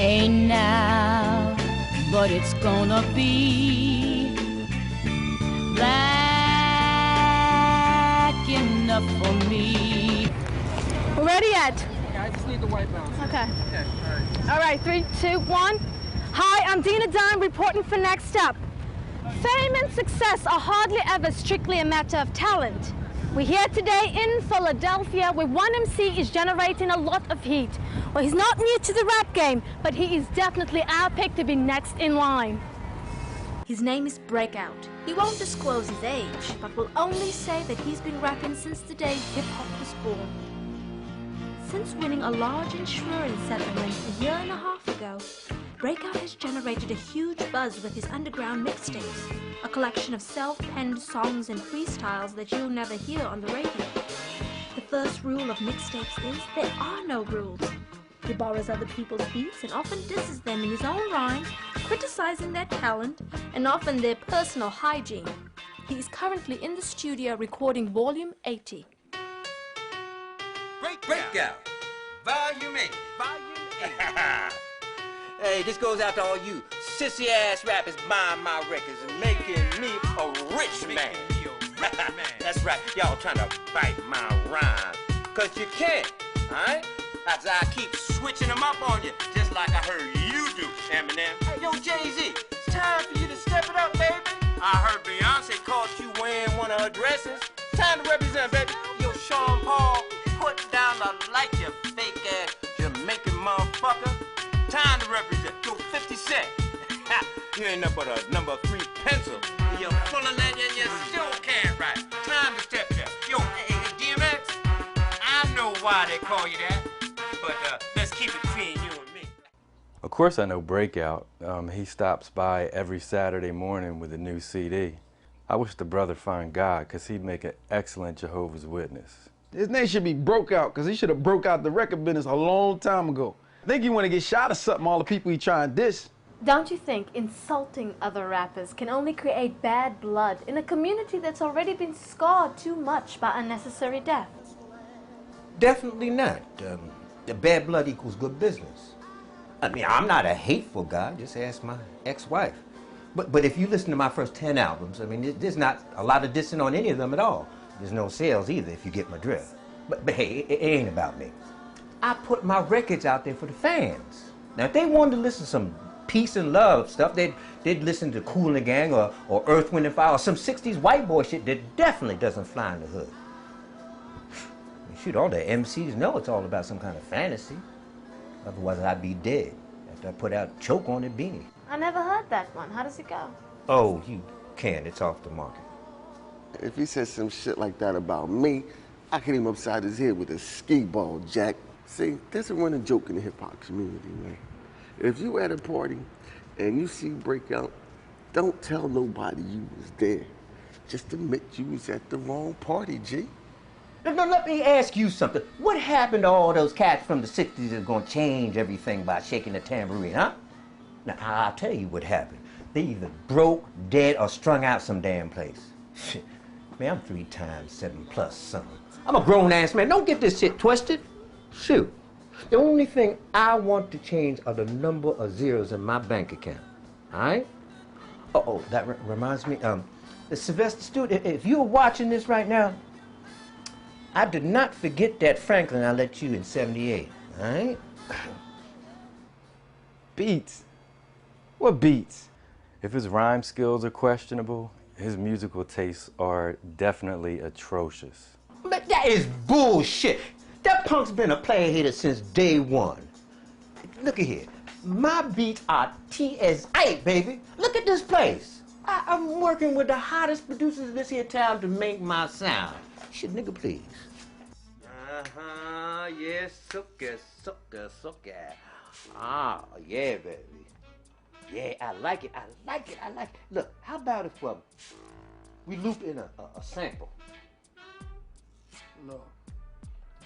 Hey now, but it's gonna be black enough for me. We're ready yet? Yeah, I just need the white balance. Okay. Okay, all right. All right, 3, 2, 1. Hi, I'm Dina Dime reporting for Next Up. Fame and success are hardly ever strictly a matter of talent. We're here today in Philadelphia where one MC is generating a lot of heat. Well, he's not new to the rap game, but he is definitely our pick to be next in line. His name is Breakout. He won't disclose his age, but will only say that he's been rapping since the day hip-hop was born. Since winning a large insurance settlement a year and a half ago, Breakout has generated a huge buzz with his underground mixtapes, a collection of self-penned songs and freestyles that you'll never hear on the radio. The first rule of mixtapes is there are no rules. He borrows other people's beats and often disses them in his own rhymes, criticizing their talent and often their personal hygiene. He is currently in the studio recording Volume 80. Breakout, Volume 80. Hey, this goes out to all you sissy-ass rappers buying my records and making me a rich man. That's right, y'all trying to bite my rhyme. Cause you can't, alright? As I keep switching them up on you, just like I heard you do, Eminem. Hey, yo, Jay-Z, it's time for you to step it up, baby. I heard Beyonce caught you wearing one of her dresses. Time to represent, baby. Yo, Sean Paul, put down the light, you fake-ass Jamaican motherfucker. Time to represent. Yo, 50 Cent. You ain't nothing but a number 3 pencil. You're full of legend, you still can't write. Time to step it up. Yo, hey, DMX, I know why they call you that, but let's keep it between you and me. Of course I know Breakout. He stops by every Saturday morning with a new CD. I wish the brother find God, because he'd make an excellent Jehovah's Witness. His name should be Brokeout, because he should have broke out the record business a long time ago. I think he want to get shot or something, all the people he trying to diss. Don't you think insulting other rappers can only create bad blood in a community that's already been scarred too much by unnecessary deaths? Definitely not. The bad blood equals good business. I mean, I'm not a hateful guy, just ask my ex-wife. But if you listen to my first 10 albums, I mean, there's not a lot of dissing on any of them at all. There's no sales either, if you get my drift. But hey, it ain't about me. I put my records out there for the fans. Now, if they wanted to listen to some peace and love stuff, they'd listen to Kool and the Gang or Earth, Wind and Fire or some 60s white boy shit that definitely doesn't fly in the hood. Shoot, all the MCs know it's all about some kind of fantasy. Otherwise, I'd be dead after I put out Choke on the Beanie. I never heard that one. How does it go? Oh, you can't. It's off the market. If he said some shit like that about me, I hit him upside his head with a ski ball, Jack. See, there's a running joke in the hip-hop community, man. If you at a party and you see Breakout, don't tell nobody you was there. Just admit you was at the wrong party, G. Now, let me ask you something. What happened to all those cats from the 60s that's gonna change everything by shaking the tambourine, huh? Now, I'll tell you what happened. They either broke, dead, or strung out some damn place. Shit. Man, I'm 3 times 7+ something. I'm a grown-ass man. Don't get this shit twisted. Shoot. The only thing I want to change are the number of zeros in my bank account. All right? Oh, that reminds me. Sylvester Stewart, if you're watching this right now, I did not forget that Franklin I let you in '78. All right? Beats? What beats? If his rhyme skills are questionable, his musical tastes are definitely atrocious. But that is bullshit. That punk's been a player hater since day one. Look at here. My beats are TSA, baby. Look at this place. I'm working with the hottest producers in this here town to make my sound. Shit, nigga, please. Yes, sucker. Ah, yeah, baby. Yeah, I like it. Look, how about if we loop in a sample? No.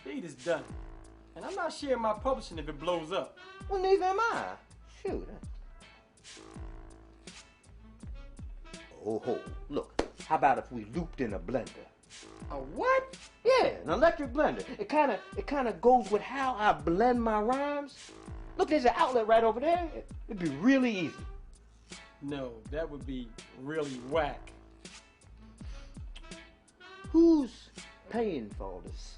The beat is done. And I'm not sharing my publishing if it blows up. Well, neither am I. Shoot. Oh, look. How about if we looped in a blender? A what? Yeah, an electric blender. It kind of goes with how I blend my rhymes. Look, there's an outlet right over there. It'd be really easy. No, that would be really whack. Who's paying for all this?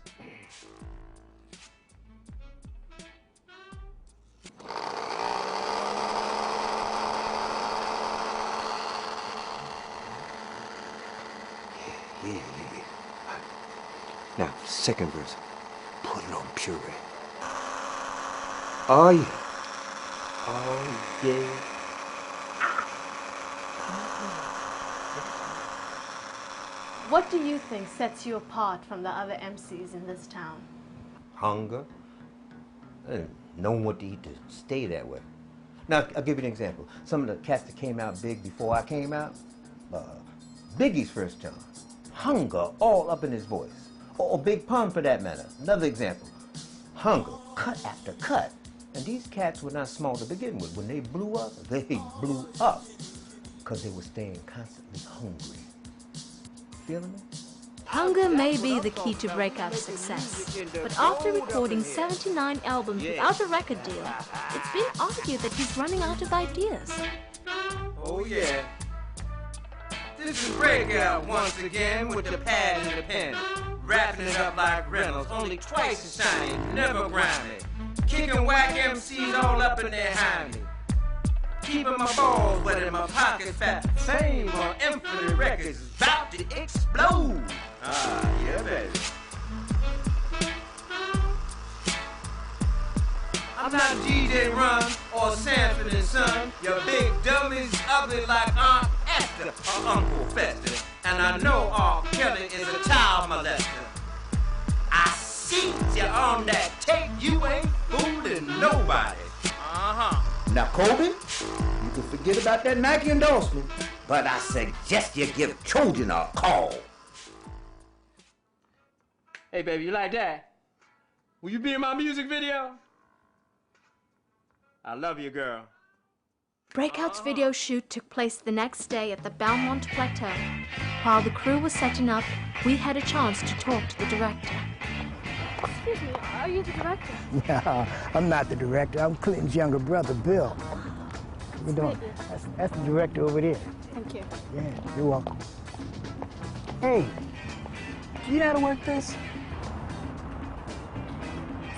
Yeah. Now, second verse. Put it on puree. Oh, yeah. Oh, yeah. What do you think sets you apart from the other MCs in this town? Hunger. And knowing what to eat to stay that way. Now, I'll give you an example. Some of the cats that came out big before I came out, Biggie's first time. Hunger all up in his voice. Or Big Pun for that matter. Another example. Hunger, cut after cut. And these cats were not small to begin with. When they blew up, because they were staying constantly hungry. Feeling me? Hunger may be the key to Breakout's success, but after recording 79 albums without a record deal, it's been argued that he's running out of ideas. Oh yeah. This is Breakout once again with the pad and the pen. Wrapping it up like Reynolds, only twice as shiny, never grimy. Kicking whack MCs all up in their hiney. Keeping my balls wet and my pockets fat. Fame on Infinite Records is about to explode. Ah, yeah, baby. I'm not DJ Run or Sanford and Son. Your big dummies ugly like Aunt Esther or Uncle Fester. And I know R. Kelly is a child molester. I see you on that tape. You ain't fooling nobody. Now, Kobe, you can forget about that Nike endorsement, but I suggest you give Trojan a call. Hey, baby, you like that? Will you be in my music video? I love you, girl. Breakout's video shoot took place the next day at the Belmont Plateau. While the crew was setting up, we had a chance to talk to the director. Excuse me, are you the director? No, I'm not the director. I'm Clinton's younger brother, Bill. You know, that's the director over there. Thank you. Yeah, you're welcome. Hey, do you know how to work this?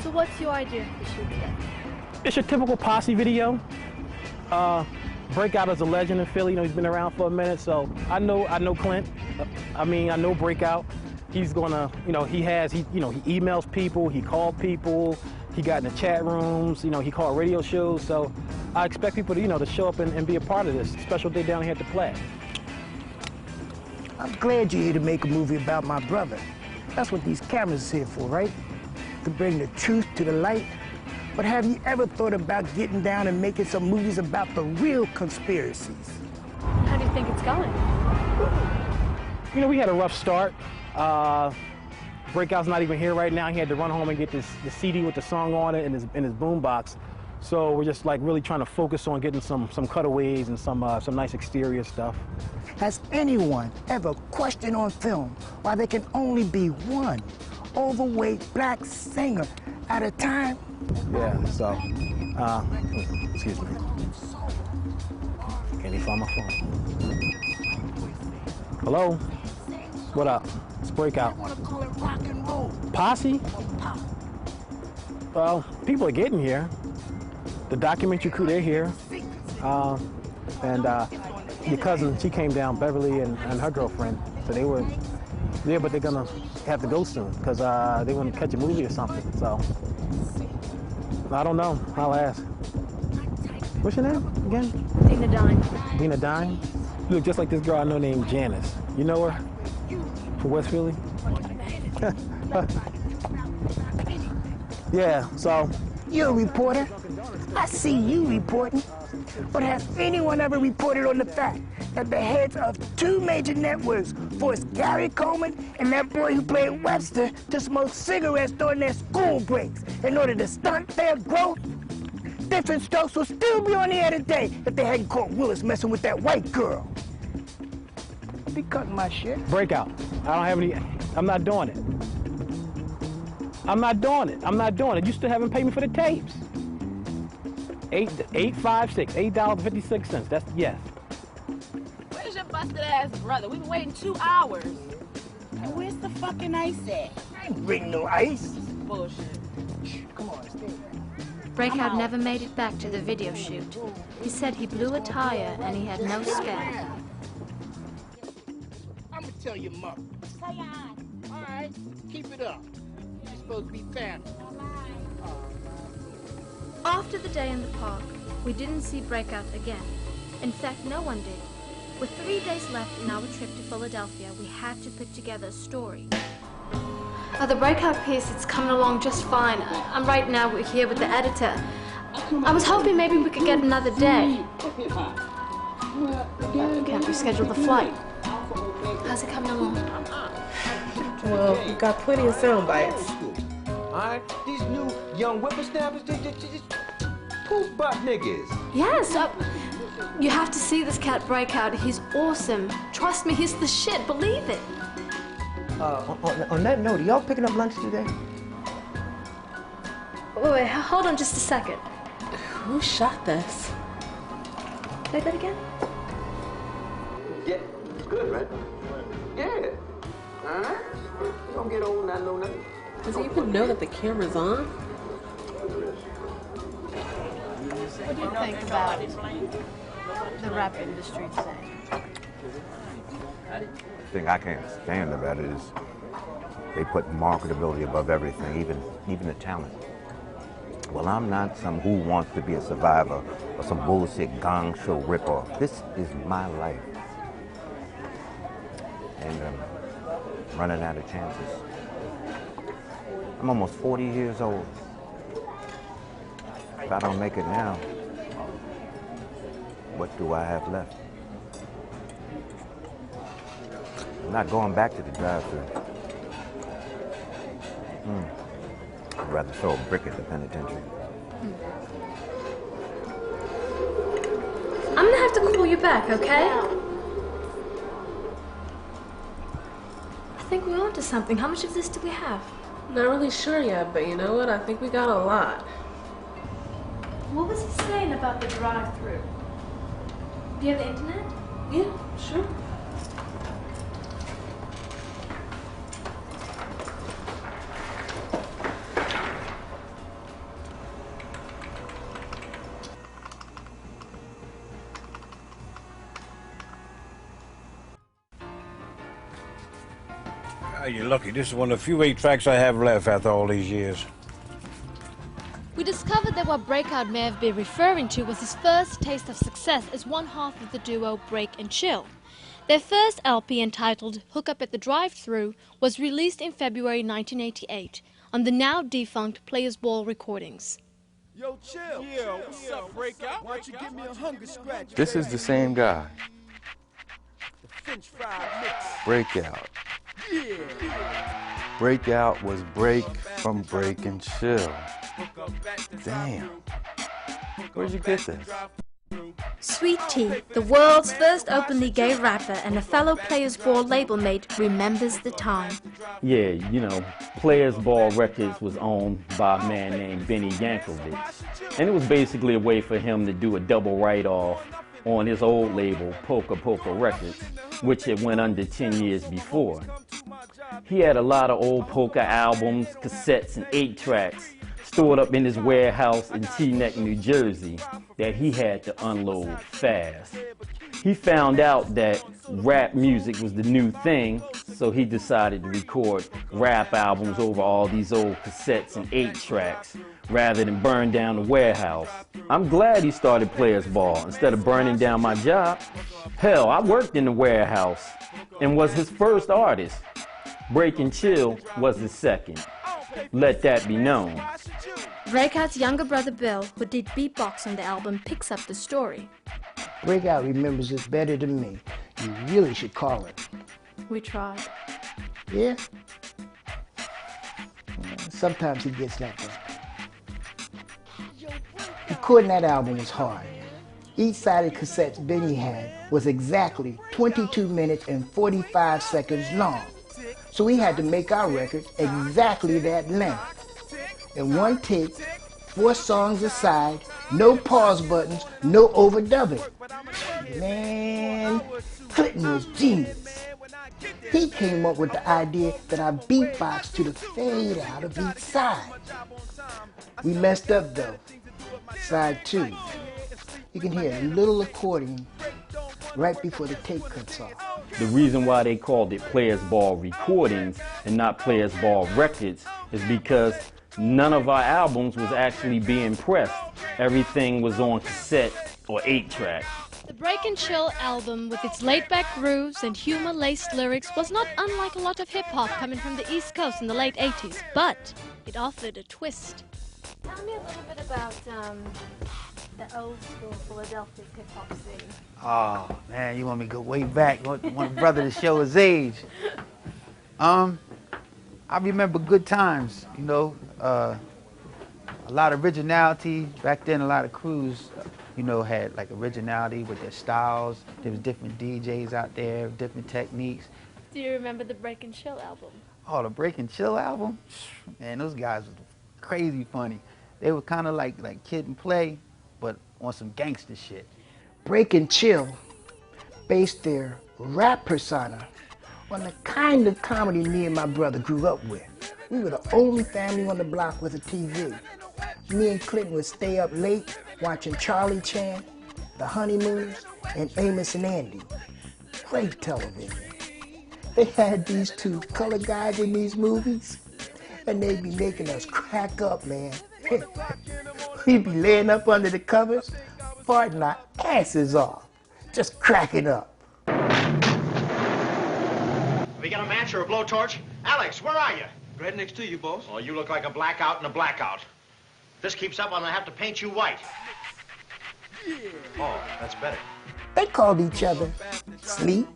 So what's your idea for the shoot today? It's your typical posse video. Breakout is a legend in Philly. You know, he's been around for a minute, so I know Clint. I know Breakout. He's gonna, he emails people, he called people, he got in the chat rooms, he called radio shows. So I expect people to, to show up and be a part of this special day down here at the Plaid. I'm glad you're here to make a movie about my brother. That's what these cameras are here for, right? To bring the truth to the light. But have you ever thought about getting down and making some movies about the real conspiracies? How do you think it's going? We had a rough start. Breakout's not even here right now. He had to run home and get the CD with the song on it in his boombox. So we're just like really trying to focus on getting some cutaways and some nice exterior stuff. Has anyone ever questioned on film why there can only be one overweight black singer at a time? Yeah, so, excuse me. Can't even find my phone. Hello? What up? It's Breakout. I want to call it rock and roll. Posse? Well, people are getting here. The documentary crew, they're here. And your cousin, she came down, Beverly and her girlfriend. So they were there, but they're gonna have to go soon because they want to catch a movie or something. So I don't know. I'll ask. What's your name again? Dina Dine. Dina Dine? You look just like this girl I know named Janice. You know her? From West Philly? Yeah, so. You're a reporter. I see you reporting. But has anyone ever reported on the fact that the heads of 2 major networks forced Gary Coleman and that boy who played Webster to smoke cigarettes during their school breaks in order to stunt their growth? Different Strokes will still be on the air today if they hadn't caught Willis messing with that white girl. Be cutting my shit. Breakout. I don't have any. I'm not doing it. I'm not doing it. You still haven't paid me for the tapes. $8.56. That's yes. Where's your busted ass brother? We've been waiting 2 hours. And where's the fucking ice at? I ain't bring no ice. Bullshit. Come on, stay there. Breakout never made it back to the video shoot. He said he blew a tire and he had no spare. I'm gonna tell your mother. Tell your aunt. All right, keep it up. You're supposed to be family. After the day in the park, we didn't see Breakout again. In fact, no one did. With 3 days left in our trip to Philadelphia, we had to put together a story. The Breakout piece, it's coming along just fine. I'm right now here with the editor. I was hoping maybe we could get another day. Can't reschedule the flight. How's it coming along? Well, you got plenty of sound bites. Alright, these new young whippersnappers, they just poof butt niggas. Yes, you have to see this cat Breakout. He's awesome. Trust me, he's the shit. Believe it. On that note, are y'all picking up lunch today? Wait, hold on just a second. Who shot this? Say that again? Yeah, good, right? Yeah. Alright. Don't get old, not know nothing. Does he even know that the camera's on? What do you think about the rap industry today? The thing I can't stand about it is they put marketability above everything, even the talent. Well, I'm not some who wants to be a survivor or some bullshit gong show ripoff. This is my life. And running out of chances. I'm almost 40 years old. If I don't make it now, what do I have left? I'm not going back to the drive-thru. I'd rather throw a brick at the penitentiary. I'm gonna have to call you back, okay? I think we're onto something. How much of this do we have? Not really sure yet, but you know what? I think we got a lot. What was he saying about the drive-thru? Do you have the internet? Yeah, sure. You're lucky. This is one of the few 8 tracks I have left after all these years. We discovered that what Breakout may have been referring to was his first taste of success as one half of the duo Break and Chill. Their first LP, entitled Hook Up at the Drive-Thru, was released in February 1988 on the now defunct Players Ball recordings. Yo, Chill. Yeah, what's up, Breakout? Why don't you give me a hunger scratch? This is the same guy. The French fry mix. Breakout. Yeah. Breakout was Break from Break and Chill. Damn. Where'd you get this? Sweet Tea, the world's first openly gay rapper and a fellow Players Ball label mate, remembers the time. Yeah, you know, Players Ball Records was owned by a man named Benny Yankovic. And it was basically a way for him to do a double write-off on his old label, Polka Polka Records, which had went under 10 years before. He had a lot of old polka albums, cassettes, and 8 tracks stored up in his warehouse in Teaneck, New Jersey, that he had to unload fast. He found out that rap music was the new thing, so he decided to record rap albums over all these old cassettes and 8 tracks, rather than burn down the warehouse. I'm glad he started Players Ball instead of burning down my job. Hell, I worked in the warehouse and was his first artist. Break and Chill was his second. Let that be known. Breakout's younger brother Bill, who did beatbox on the album, picks up the story. Breakout remembers it better than me. You really should call it. We tried. Yeah? Sometimes he gets that way. Recording that album was hard. Each side of the cassettes Benny had was exactly 22 minutes and 45 seconds long. So we had to make our record exactly that length. In one take, 4 songs aside, No pause buttons, no overdubbing. Man, Clinton was genius. He came up with the idea that I beatbox to the fade out of each side. We messed up though. Side 2. You can hear a little accordion right before the tape cuts off. The reason why they called it Players Ball Recordings and not Players Ball Records is because none of our albums was actually being pressed. Everything was on cassette or 8-track. The Break and Chill album, with its laid-back grooves and humor-laced lyrics, was not unlike a lot of hip-hop coming from the East Coast in the late 80s, but it offered a twist. Tell me a little bit about the old school Philadelphia hip-hop scene. Oh, man, you want me to go way back? You want a brother to show his age. I remember good times, you know, a lot of originality. Back then, a lot of crews, you know, had like originality with their styles. There was different DJs out there, different techniques. Do you remember the Break and Chill album? Oh, the Break and Chill album? Man, those guys were crazy funny. They were kind of like Kid and Play, but on some gangster shit. Break and Chill based their rap persona on the kind of comedy me and my brother grew up with. We were the only family on the block with a TV. Me and Clinton would stay up late watching Charlie Chan, The Honeymooners, and Amos and Andy. Great television. They had these two colored guys in these movies, and they'd be making us crack up, man. We'd be laying up under the covers, farting our asses off, just cracking up. We got a match or a blowtorch? Alex, where are you? Right next to you, boss. Oh, you look like a blackout in a blackout. If this keeps up, I'm gonna have to paint you white. Yeah. Oh, that's better. They called each other Sleep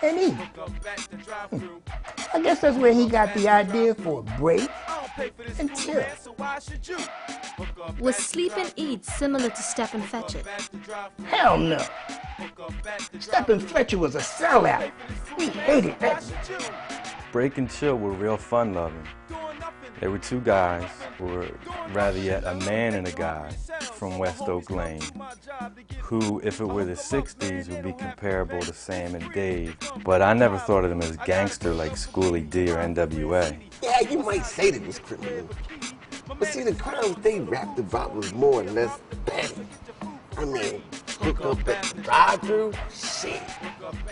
and Eat. I guess that's where he got the idea for Break and Chill. Was Sleep and Eat similar to Step and Fetch It? Hell no. Step and Fetch It was a sellout. We hated that. Break and Chill were real fun-loving. They were two guys, or rather yet a man and a guy, from West Oak Lane, who, if it were the 60s, would be comparable to Sam and Dave. But I never thought of them as gangster like Schoolie D or NWA. Yeah, you might say they was criminal. But see, the crimes they rapped about was more or less petty. I mean, hook up at the drive-thru? Shit.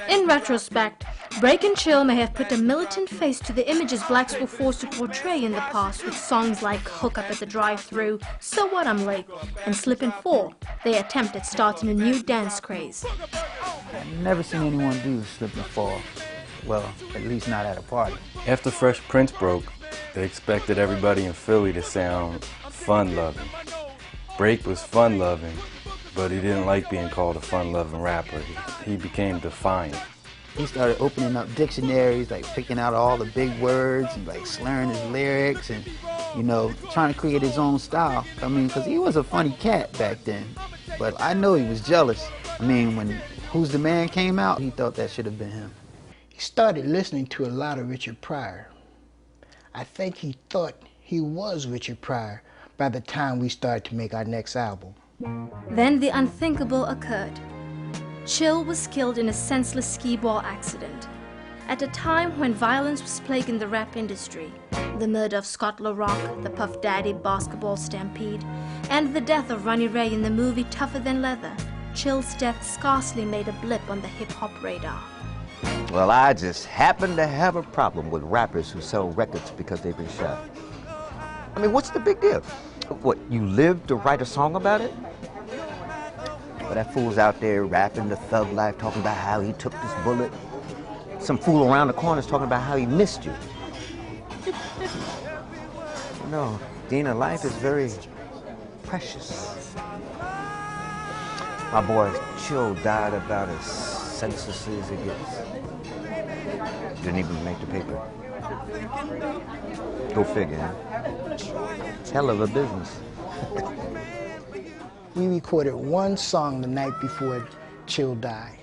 In retrospect, Break and Chill may have put a militant face to the images blacks were forced to portray in the past with songs like Hook Up at the Drive-Thru, So What I'm Late, and Slippin' 4. They attempt at starting a new dance craze. I've never seen anyone do Slippin' 4. Well, at least not at a party. After Fresh Prince broke, they expected everybody in Philly to sound fun-loving. Break was fun-loving, but he didn't like being called a fun-loving rapper. He became defiant. He started opening up dictionaries, like picking out all the big words and like slurring his lyrics and, you know, trying to create his own style. I mean, because he was a funny cat back then, but I know he was jealous. I mean, when Who's the Man came out, he thought that should have been him. He started listening to a lot of Richard Pryor. I think he thought he was Richard Pryor by the time we started to make our next album. Then the unthinkable occurred. Chill was killed in a senseless skee-ball accident. At a time when violence was plaguing the rap industry, the murder of Scott LaRock, the Puff Daddy basketball stampede, and the death of Ronnie Ray in the movie Tougher Than Leather, Chill's death scarcely made a blip on the hip-hop radar. Well, I just happen to have a problem with rappers who sell records because they've been shot. I mean, what's the big deal? What, you live to write a song about it? But that fool's out there rapping the thug life, talking about how he took this bullet. Some fool around the corner's talking about how he missed you. No, Dina, life is very precious. My boy Chill died about as senselessly as it gets. Didn't even make the paper. Go figure, huh? Hell of a business. We recorded one song the night before Chill died.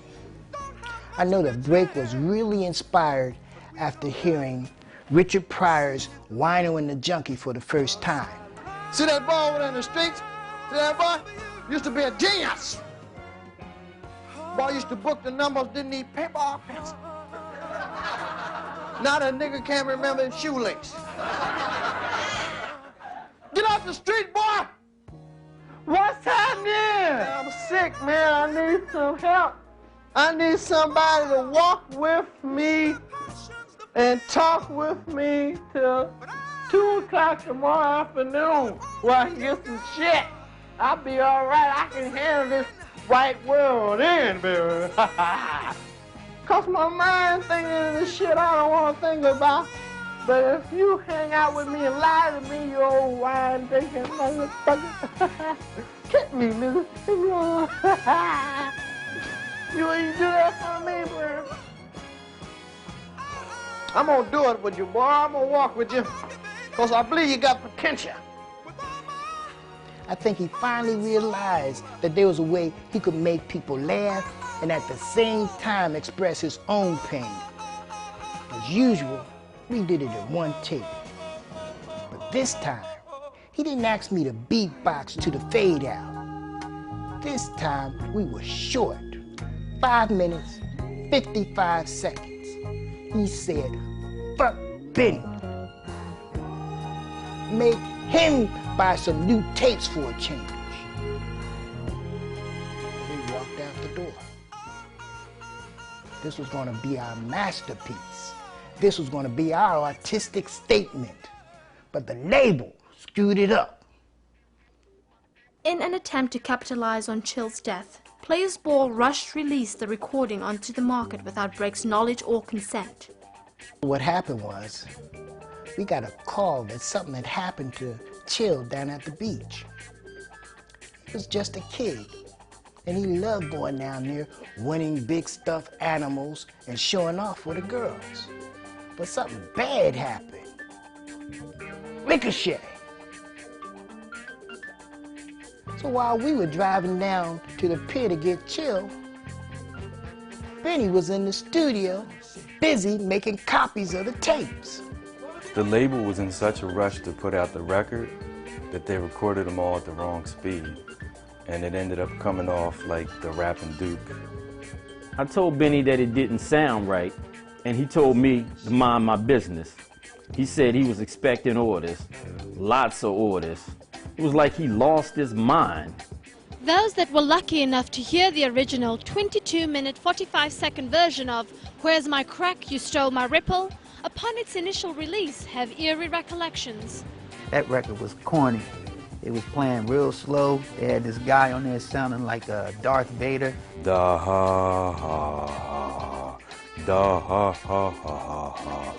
I know that Break was really inspired after hearing Richard Pryor's Wino and the Junkie for the first time. See that ball in the streets? Yeah, boy, used to be a genius. Boy, used to book the numbers, didn't need paper or pencil. Now that nigga can't remember his shoelace. Get off the street, boy! What's happening? I'm sick, man. I need some help. I need somebody to walk with me and talk with me till 2 o'clock tomorrow afternoon where I can get some shit. I'll be all right. I can handle this white world in, baby. Cause my mind thinking of the shit I don't want to think about. But if you hang out with me and lie to me, you old wine drinking motherfucker, kick me, nigga. You ain't do that for me, bro. I'm gonna do it with you, boy. I'm gonna walk with you. Cause I believe you got potential. I think he finally realized that there was a way he could make people laugh and at the same time express his own pain. As usual, we did it in one take. But this time, he didn't ask me to beatbox to the fade out. This time, we were short. 5 minutes, 55 seconds. He said, fuck Benny. Make him buy some new tapes for a change. We walked out the door. This was gonna be our masterpiece. This was gonna be our artistic statement. But the label screwed it up. In an attempt to capitalize on Chill's death, Players Ball rushed released the recording onto the market without Break's knowledge or consent. What happened was, we got a call that something had happened to Chill down at the beach. He was just a kid, and he loved going down there, winning big stuffed animals and showing off for the girls. But something bad happened. Ricochet. So while we were driving down to the pier to get Chill, Benny was in the studio, busy making copies of the tapes. The label was in such a rush to put out the record that they recorded them all at the wrong speed. And it ended up coming off like the Rappin' Duke. I told Benny that it didn't sound right, and he told me to mind my business. He said he was expecting orders, lots of orders. It was like he lost his mind. Those that were lucky enough to hear the original 22-minute, 45-second version of Where's My Crack, You Stole My Ripple, upon its initial release, have eerie recollections. That record was corny. It was playing real slow. They had this guy on there sounding like Darth Vader. Da ha ha ha, da ha ha ha ha.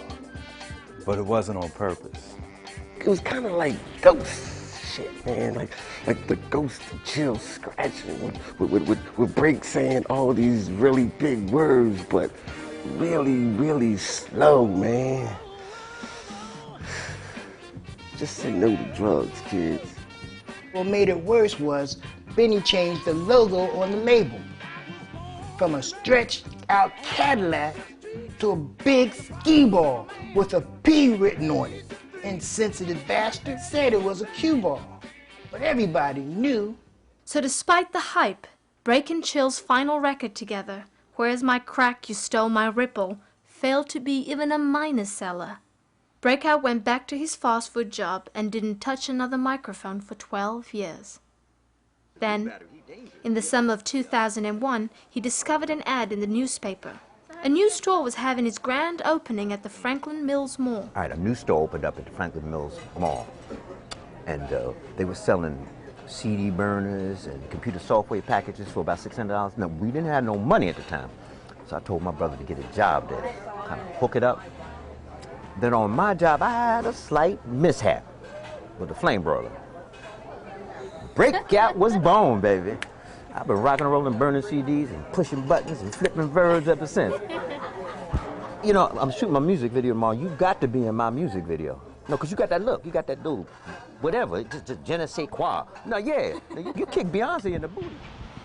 But it wasn't on purpose. It was kind of like ghost shit, man. Like the ghost of Chill scratching with Break saying all these really big words, but really, really slow, man. Just say no to drugs, kids. What made it worse was Benny changed the logo on the label from a stretched out Cadillac to a big skee ball with a P written on it. Insensitive bastard said it was a cue ball, but everybody knew. So despite the hype, Break and Chill's final record together, Where's My Crack, You Stole My Ripple, failed to be even a minor seller. Breakout went back to his fast food job and didn't touch another microphone for 12 years. Then, in the summer of 2001, he discovered an ad in the newspaper. A new store was having its grand opening at the Franklin Mills Mall. All right, a new store opened up at the Franklin Mills Mall, and they were selling CD burners and computer software packages for about $600. Now, we didn't have no money at the time, so I told my brother to get a job there, kind of hook it up. Then on my job, I had a slight mishap with the flame broiler. Breakout was born, baby. I've been rocking and rolling, burning CDs and pushing buttons and flipping verbs ever since. You know, I'm shooting my music video tomorrow. You got to be in my music video. No, because you got that look. You got that little, whatever, just je ne sais quoi. No, yeah, you kick Beyonce in the booty.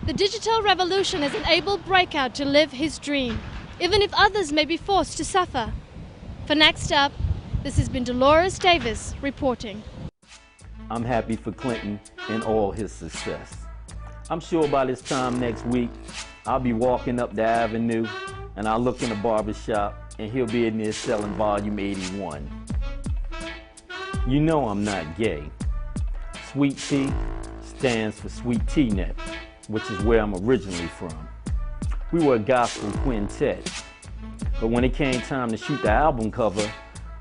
The digital revolution has enabled Breakout to live his dream, even if others may be forced to suffer. For Next Up, this has been Dolores Davis reporting. I'm happy for Clinton and all his success. I'm sure by this time next week, I'll be walking up the avenue and I'll look in the barber shop and he'll be in there selling volume 81. You know I'm not gay. Sweet Tea stands for Sweet Tea Net, which is where I'm originally from. We were a gospel quintet, but when it came time to shoot the album cover,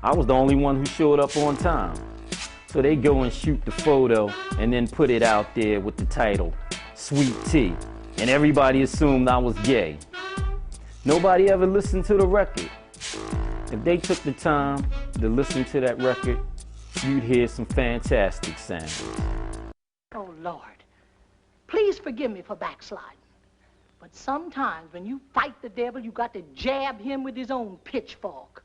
I was the only one who showed up on time. So they go and shoot the photo and then put it out there with the title, Sweet Tea, and everybody assumed I was gay. Nobody ever listened to the record. If they took the time to listen to that record, you'd hear some fantastic sounds. Oh, Lord, please forgive me for backsliding. But sometimes when you fight the devil, you got to jab him with his own pitchfork.